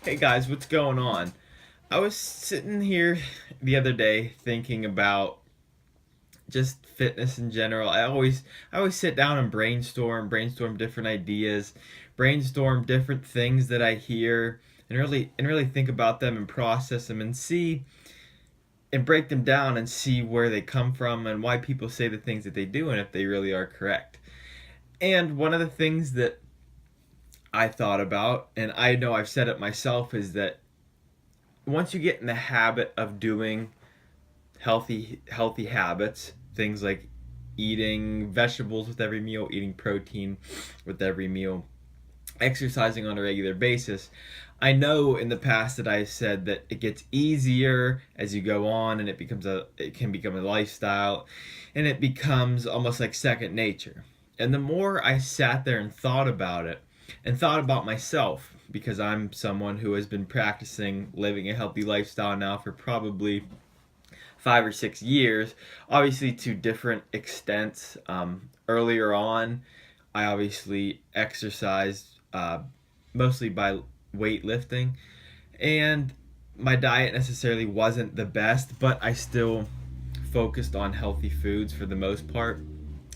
Hey guys, what's going on? I was sitting here the other day thinking about just fitness in general. I always sit down and brainstorm different ideas, brainstorm different things that I hear and really think about them and process them and see and break them down and see where they come from and why people say the things that they do and if they really are correct. And one of the things that I thought about, and I know I've said it myself, is that once you get in the habit of doing healthy habits, things like eating vegetables with every meal, eating protein with every meal, exercising on a regular basis, I know in the past that I said that it gets easier as you go on, and it can become a lifestyle, and it becomes almost like second nature. And the more I sat there and thought about it and thought about myself, because I'm someone who has been practicing living a healthy lifestyle now for probably 5 or 6 years, obviously to different extents. Earlier on, I obviously exercised mostly by weightlifting, and my diet necessarily wasn't the best, but I still focused on healthy foods for the most part.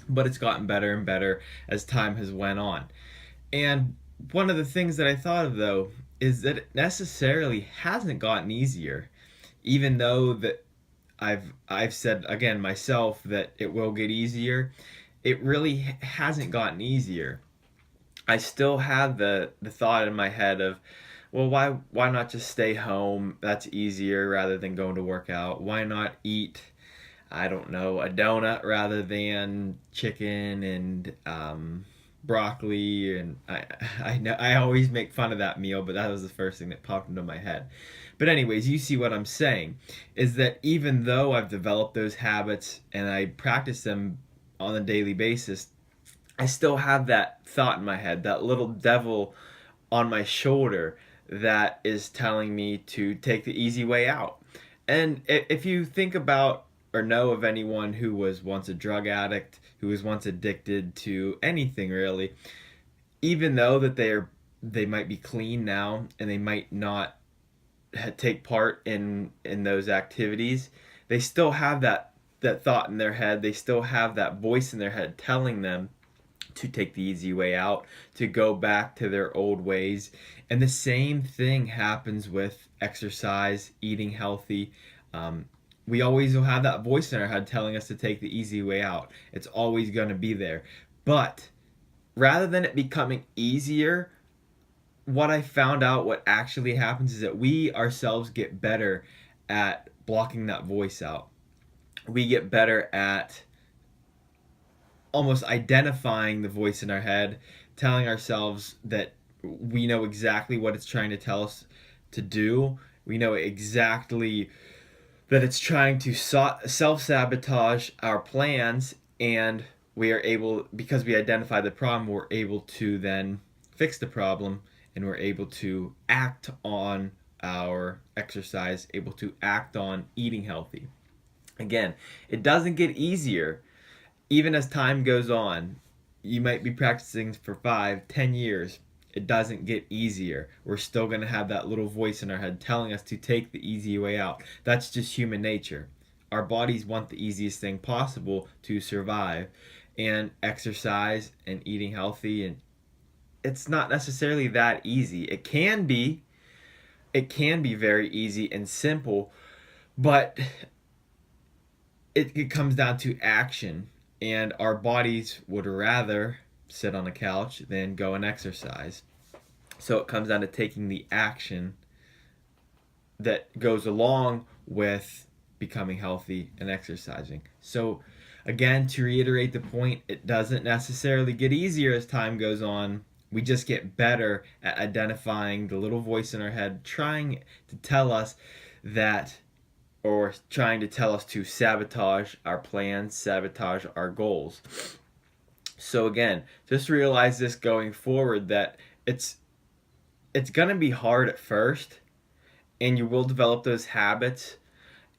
But it's gotten better and better as time has went on. And one of the things that I thought of though is that it necessarily hasn't gotten easier, even though that I've said again myself that it will get easier. It really hasn't gotten easier. I still have the thought in my head of, well, why not just stay home? That's easier rather than going to work out. Why not eat, I don't know, a donut rather than chicken and broccoli? And I know I always make fun of that meal, but that was the first thing that popped into my head. But anyways, you see what I'm saying is that even though I've developed those habits and I practice them on a daily basis, I still have that thought in my head, that little devil on my shoulder that is telling me to take the easy way out. And if you think about or know of anyone who was once a drug addict, who was once addicted to anything really, even though that they might be clean now and they might not take part in those activities, they still have that thought in their head. They still have that voice in their head telling them to take the easy way out, to go back to their old ways. And the same thing happens with exercise, eating healthy. We always will have that voice in our head telling us to take the easy way out. It's always going to be there. But rather than it becoming easier, what I found out what actually happens is that we ourselves get better at blocking that voice out. We get better at almost identifying the voice in our head, telling ourselves that we know exactly what it's trying to tell us to do. We know exactly that it's trying to self sabotage our plans, and we are able, because we identify the problem, we're able to then fix the problem, and we're able to act on our exercise, able to act on eating healthy. Again, it doesn't get easier even as time goes on. You might be practicing for 5, 10 years. It doesn't get easier. We're still going to have that little voice in our head telling us to take the easy way out. That's just human nature. Our bodies want the easiest thing possible to survive, and exercise and eating healthy, and it's not necessarily that easy. It can be very easy and simple, but it comes down to action, and our bodies would rather sit on a couch than go and exercise. So it comes down to taking the action that goes along with becoming healthy and exercising. So again, to reiterate the point, it doesn't necessarily get easier as time goes on. We just get better at identifying the little voice in our head trying to tell us that, or trying to tell us to sabotage our plans, sabotage our goals. So again, just realize this going forward, that it's going to be hard at first, and you will develop those habits,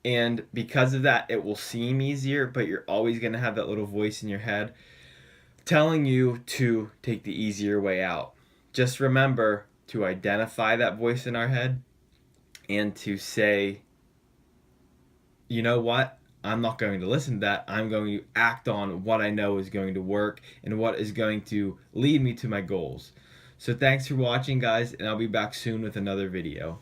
And because of that, it will seem easier, but you're always going to have that little voice in your head telling you to take the easier way out. Just remember to identify that voice in our head and to say, you know what? I'm not going to listen to that. I'm going to act on what I know is going to work and what is going to lead me to my goals. So thanks for watching, guys, and I'll be back soon with another video.